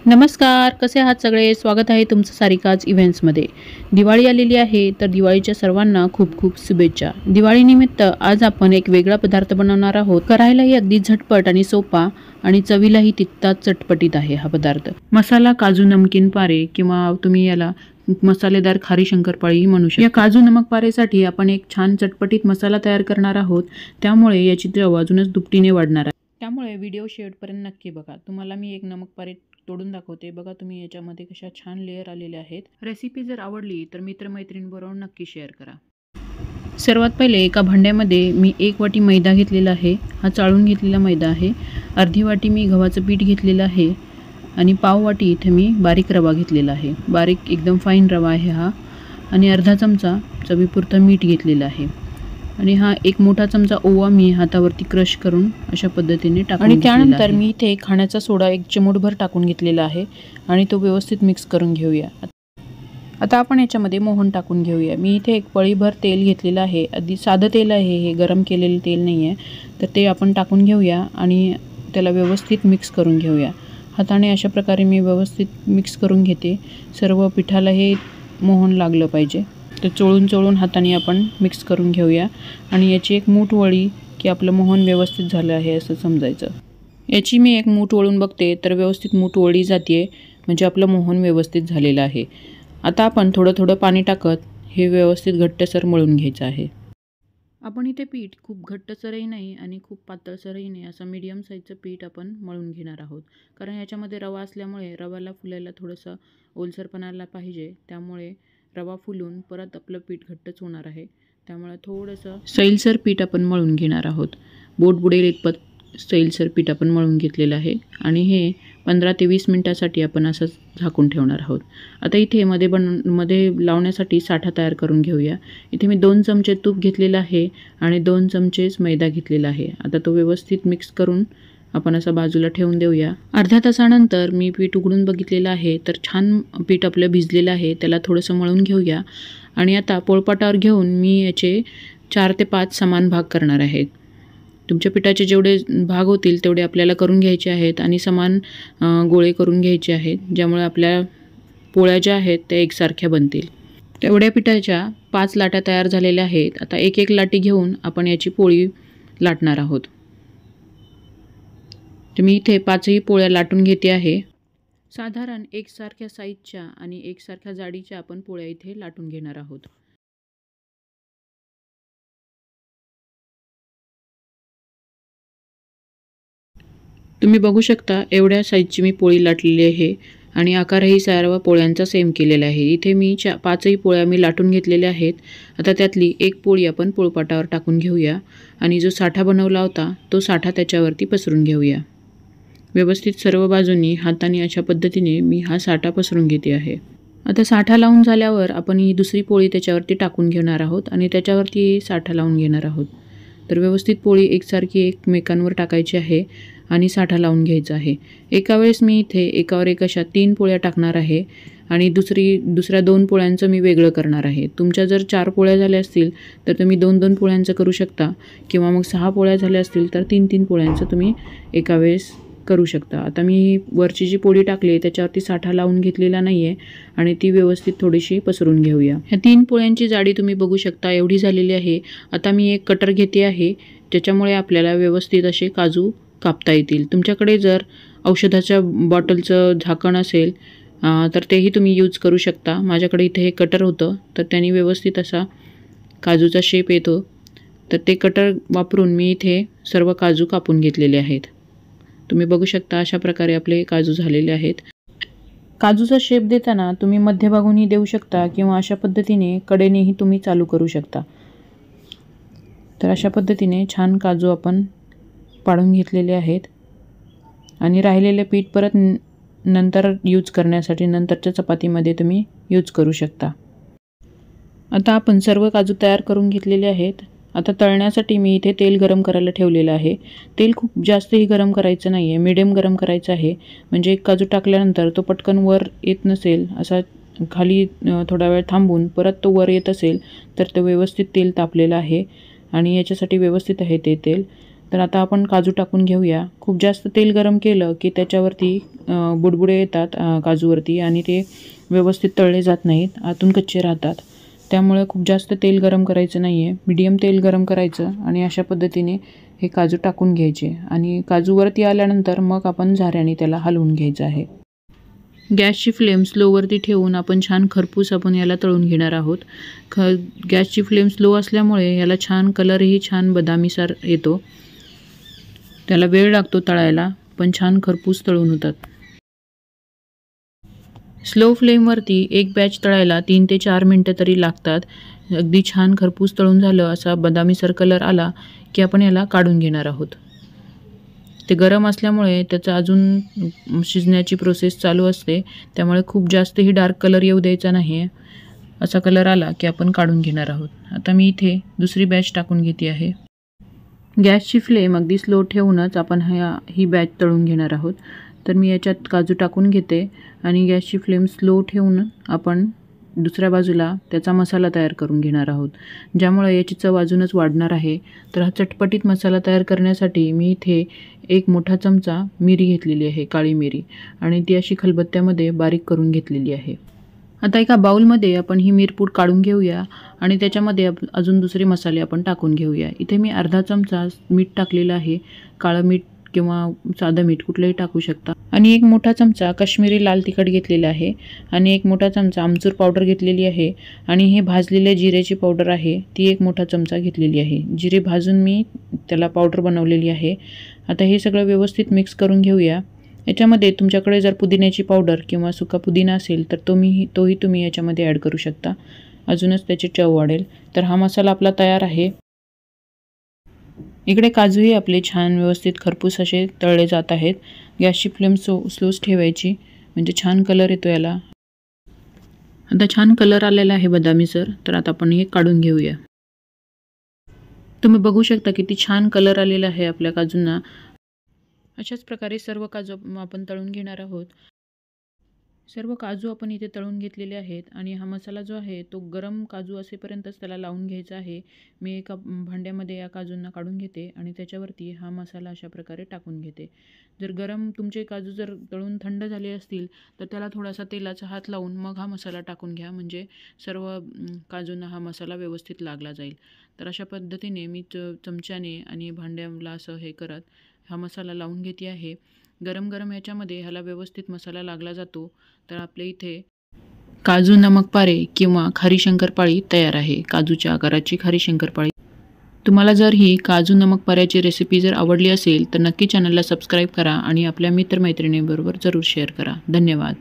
नमस्कार, कसे आहात सगळे? स्वागत आहे तुमचं सारिकाज इव्हेंट्समध्ये. दिवाळी आलेली आहे, तर दिवाळीच्या सर्वांना खूप खूप शुभेच्छा. दिवाळीनिमित्त आज आपण एक वेगळा पदार्थ बनवणार आहोत. करायलाही अगदी झटपट आणि सोपा आणि चवीलाही तितकाच चटपटीत आहे हा पदार्थ. मसाला काजू नमकीन पारे किंवा तुम्ही याला मसालेदार खारी शंकरपाळी म्हणू शकता. या काजू नमक पारेसाठी आपण एक छान चटपटीत मसाला तयार करणार आहोत, त्यामुळे याची चव अजूनच दुपटीने वाढणार आहे. त्यामुळे व्हिडिओ शेवटपर्यंत नक्की बघा. तुम्हाला मी एक नमक पारे तोडून दाखवते. बघा तुम्ही याच्यामध्ये कशा छान लेअर आलेले आहेत. रेसिपी जर आवडली तर मित्रमैत्रिणींबरोबर नक्की शेअर करा. सर्वात पहिले एका भांड्यामध्ये मी 1 वाटी मैदा घेतलेला आहे. हा चाळून घेतलेला मैदा आहे. अर्धी वाटी मी गव्हाचं पीठ घेतलेलं आहे आणि पाव वाटी इथे मी बारीक रवा घेतलेला आहे. बारीक एकदम फाईन रवा आहे हा. आणि अर्धा चमचा चवीपुरतं मीठ घेतलेलं आहे. आणि हा एक मोठा चमचा ओवा मी हातावरती क्रश करून अशा पद्धतीने टाकून आणि त्यानंतर मी इथे खाण्याचा सोडा एक चिमूटभर टाकून घेतलेला आहे आणि तो व्यवस्थित मिक्स करून घेऊया. आता आपण याच्यामध्ये मोहन टाकून घेऊया. मी इथे एक पळीभर तेल घेतलेलं आहे. अगदी साधं तेल आहे, हे गरम केलेलं तेल नाही आहे. तर ते आपण टाकून घेऊया आणि त्याला व्यवस्थित मिक्स करून घेऊया. हाताने अशा प्रकारे मी व्यवस्थित मिक्स करून घेते. सर्व पिठाला हे मोहन लागलं पाहिजे. तर चोळून हाताने आपण मिक्स करून घेऊया आणि याची एक मूठ वळी की आपलं मोहन व्यवस्थित झालं आहे असं समजायचं. याची मी एक मूठ वळून बघते तर व्यवस्थित मूठ वळी जाते, म्हणजे आपलं मोहन व्यवस्थित झालेलं आहे. आता आपण थोडं पाणी टाकत हे व्यवस्थित घट्टसर मळून घ्यायचं आहे. आपण इथे पीठ खूप घट्टसरही नाही आणि खूप पातळसरही नाही, असं मीडियम साईजचं पीठ आपण मळून घेणार आहोत. कारण याच्यामध्ये रवा असल्यामुळे रव्याला फुलायला थोडंसं ओलसरपणाला पाहिजे, त्यामुळे रवा फुलून परत आपलं पीठ घट्टच होणार आहे. त्यामुळे थोडंसं सैलसर पीठ आपण मळून घेणार आहोत. बोट बुडेल इतपत सैलसर पीठ आपण मळून घेतलेलं आहे आणि हे 15 ते 20 मिनटासाठी आपण असं झाकून ठेवणार आहोत. आता इथे मध्ये लावण्यासाठी साठा तयार करून घेऊया. इथे मी 2 चमचे तूप घेतलेलं आहे आणि 2 चमचेच मैदा घेतलेला आहे. आता तो व्यवस्थित मिक्स करून आपण असं बाजूला ठेवून देऊया. अर्ध्या तासानंतर मी पीठ उघडून बघितलेलं आहे, तर छान पीठ आपलं भिजलेलं आहे. त्याला थोडंसं मळून घेऊया आणि आता पोळपाटावर घेऊन मी याचे 4 ते 5 समान भाग करणार आहेत. तुमच्या पिठाचे जेवढे भाग होतील तेवढे आपल्याला करून घ्यायचे आहेत आणि समान गोळे करून घ्यायचे आहेत, ज्यामुळे आपल्या पोळ्या ज्या आहेत त्या एकसारख्या बनतील. तेवढ्या पिठाच्या 5 लाट्या तयार झालेल्या आहेत. आता एक लाटी घेऊन आपण याची पोळी लाटणार आहोत. तर मी इथे 5ही पोळ्या लाटून घेते आहे. साधारण एकसारख्या साईजच्या आणि एकसारख्या जाडीच्या आपण पोळ्या इथे लाटून घेणार आहोत. तुम्ही बघू शकता एवढ्या साईजची मी पोळी लाटलेली आहे आणि आकारही सर्व पोळ्यांचा सेम केलेला आहे. इथे मी 5ही पोळ्या मी लाटून घेतलेल्या आहेत. आता त्यातली एक पोळी आपण पोळपाटावर टाकून घेऊया आणि जो साठा बनवला होता तो साठा त्याच्यावरती पसरून घेऊया. व्यवस्थित सर्व बाजूंनी हाताने अशा पद्धतीने मी हा साठा पसरून घेते आहे. आता साठा लावून झाल्यावर आपण ही दुसरी पोळी त्याच्यावरती टाकून घेणार आहोत आणि त्याच्यावरती साठा लावून घेणार आहोत. तर व्यवस्थित पोळी एकसारखी एकमेकांवर टाकायची आहे आणि साठा लावून घ्यायचा आहे. एका वेळेस मी इथे एकावर एक अशा 3 पोळ्या टाकणार आहे आणि दुसऱ्या 2 पोळ्यांचं मी वेगळं करणार आहे. तुमच्या जर 4 पोळ्या झाल्या असतील तर तुम्ही 2-2 पोळ्यांचं करू शकता किंवा मग 6 पोळ्या झाल्या असतील तर 3-3 पोळ्यांचं तुम्ही एका वेळेस करू शकता. आता मी वरची जी पोळी टाकली आहे त्याच्यावरती साठा लावून घेतलेला नाही आहे आणि ती व्यवस्थित थोडीशी पसरून घेऊया. ह्या 3 पोळ्यांची जाडी तुम्ही बघू शकता एवढी झालेली आहे. आता मी एक कटर घेते आहे, ज्याच्यामुळे आपल्याला व्यवस्थित असे काजू कापता येतील. तुमच्याकडे जर औषधाच्या बॉटलचं झाकण असेल तर तेही तुम्ही यूज करू शकता. माझ्याकडे इथे हे कटर होतं, तर त्यांनी व्यवस्थित असा काजूचा शेप येतो. तर ते कटर वापरून मी इथे सर्व काजू कापून घेतलेले आहेत. तुम्ही बघू शकता अशा प्रकारे आपले काजू झालेले आहेत. काजूचा शेप देताना तुम्ही मध्यभागूनही देऊ शकता किंवा अशा पद्धतीने कडेनेही तुम्ही चालू करू शकता. तर अशा पद्धतीने छान काजू आपण पाडून घेतलेले आहेत आणि राहिलेले पीठ परत नंतर यूज करण्यासाठी नंतरच्या चपातीमध्ये तुम्ही यूज करू शकता. आता आपण सर्व काजू तयार करून घेतलेले आहेत. आता तळण्यासाठी मी इथे तेल गरम करायला ठेवलेलं आहे. तेल खूप जास्तही गरम करायचं नाही आहे, मिडियम गरम करायचं आहे. म्हणजे एक काजू टाकल्यानंतर तो पटकन वर येत नसेल, असा खाली थोडा वेळ थांबून परत तो वर येत असेल तर तो व्यवस्थित तेल तापलेलं आहे आणि याच्यासाठी व्यवस्थित आहे ते तेल. तर आता आपण काजू टाकून घेऊया. खूप जास्त तेल गरम केलं की त्याच्यावरती बुडबुडे येतात काजूवरती आणि ते व्यवस्थित तळले जात नाहीत, आतून कच्चे राहतात. त्यामुळे खूप जास्त तेल गरम करायचं नाही आहे, मीडियम तेल गरम करायचं आणि अशा पद्धतीने हे काजू टाकून घ्यायचे आणि काजूवरती आल्यानंतर मग आपण झाऱ्याने त्याला हलवून घ्यायचं आहे. गॅसची फ्लेम स्लोवरती ठेवून आपण छान खरपूस आपण याला तळून घेणार आहोत. गॅसची फ्लेम स्लो असल्यामुळे याला छान कलरही छान बदामीसार येतो. त्याला वेळ लागतो तळायला, पण छान खरपूस तळून होतात. स्लो फ्लेमवरती एक बॅच तळायला 3 ते 4 मिनटं तरी लागतात. अगदी छान खरपूस तळून झालं, असा बदामीसार कलर आला की आपण याला काढून घेणार आहोत. ते गरम असल्यामुळे त्याचं अजून शिजण्याची प्रोसेस चालू असते, त्यामुळे खूप जास्तही डार्क कलर येऊ द्यायचा नाही. असा कलर आला की आपण काढून घेणार आहोत. आता मी इथे दुसरी बॅच टाकून घेते आहे. गॅसची फ्लेम अगदी स्लो ठेवूनच आपण ही बॅच तळून घेणार आहोत. तर मी याच्यात काजू टाकून घेते आणि गॅसची फ्लेम स्लो ठेवून आपण दुसऱ्या बाजूला त्याचा मसाला तयार करून घेणार आहोत, ज्यामुळे याची चव अजूनच वाढणार आहे. तर हा चटपटीत मसाला तयार करण्यासाठी मी इथे 1 मोठा चमचा मिरी घेतलेली आहे, काळी मिरी, आणि ती अशी खलबत्त्यामध्ये बारीक करून घेतलेली आहे. आता एका बाउलमध्ये आपण ही मिरपूड काढून घेऊया आणि त्याच्यामध्ये अजून दुसरे मसाले आपण टाकून घेऊया. इथे मी अर्धा चमचा मीठ टाकलेलं आहे, काळं मीठ किंवा साधं मीठ कुठलंही टाकू शकता. आणि 1 मोठा चमचा काश्मीरी लाल तिखट घेतलेला आहे आणि 1 मोठा चमचा आमचूर पावडर घेतलेली आहे आणि हे भाजलेले जिरेची पावडर आहे, ती 1 मोठा चमचा घेतलेली आहे. जिरे भाजून मी त्याला पावडर बनवलेली आहे. आता हे सगळं व्यवस्थित मिक्स करून घेऊया. याच्यामध्ये तुमच्याकडे जर पुदिन्याची पावडर किंवा सुका पुदिना असेल तर तोही तुम्ही याच्यामध्ये ॲड करू शकता, अजूनच त्याची चव वाढेल. तर हा मसाला आपला तयार आहे. इकडे काजूही आपले छान व्यवस्थित खरपूस असे तळले जात आहेत. गॅसची फ्लेम स्लोच ठेवायची, म्हणजे छान कलर येतो याला. आता छान कलर आलेला आहे बदामीसर. तर आता आपण हे काढून घेऊया. तुम्ही बघू शकता किती छान कलर आलेला आहे आपल्या काजूंना. अशाच प्रकारे सर्व काजू आपण तळून घेणार आहोत. सर्व काजू आपण इथे तळून घेतलेले आहेत आणि हा मसाला जो आहे तो गरम काजू असेपर्यंतच त्याला लावून घ्यायचा आहे. मी एका भांड्यामध्ये या काजूंना काढून घेते आणि त्याच्यावरती हा मसाला अशा प्रकारे टाकून घेते. जर तुमचे काजू जर तळून थंड झाले असतील तर त्याला थोडासा तेलाचा हात लावून मग हा मसाला टाकून घ्या, म्हणजे सर्व काजूंना हा मसाला व्यवस्थित लागला जाईल. तर अशा पद्धतीने मी चमच्याने आणि भांड्याला असं हे करत हा मसाला लावून घेते आहे. गरम गरम ह्याच्यामध्ये ह्याला व्यवस्थित मसाला लागला जातो. तर आपल्या इथे काजू नमक पारे किंवा खारी शंकरपाळी तयार आहे, काजूच्या आकाराची खारी शंकरपाळी. तुम्हाला जर ही काजू नमक पाऱ्याची रेसिपी जर आवडली असेल तर नक्की चॅनलला सबस्क्राईब करा आणि आपल्या मित्रमैत्रिणींबरोबर जरूर शेअर करा. धन्यवाद.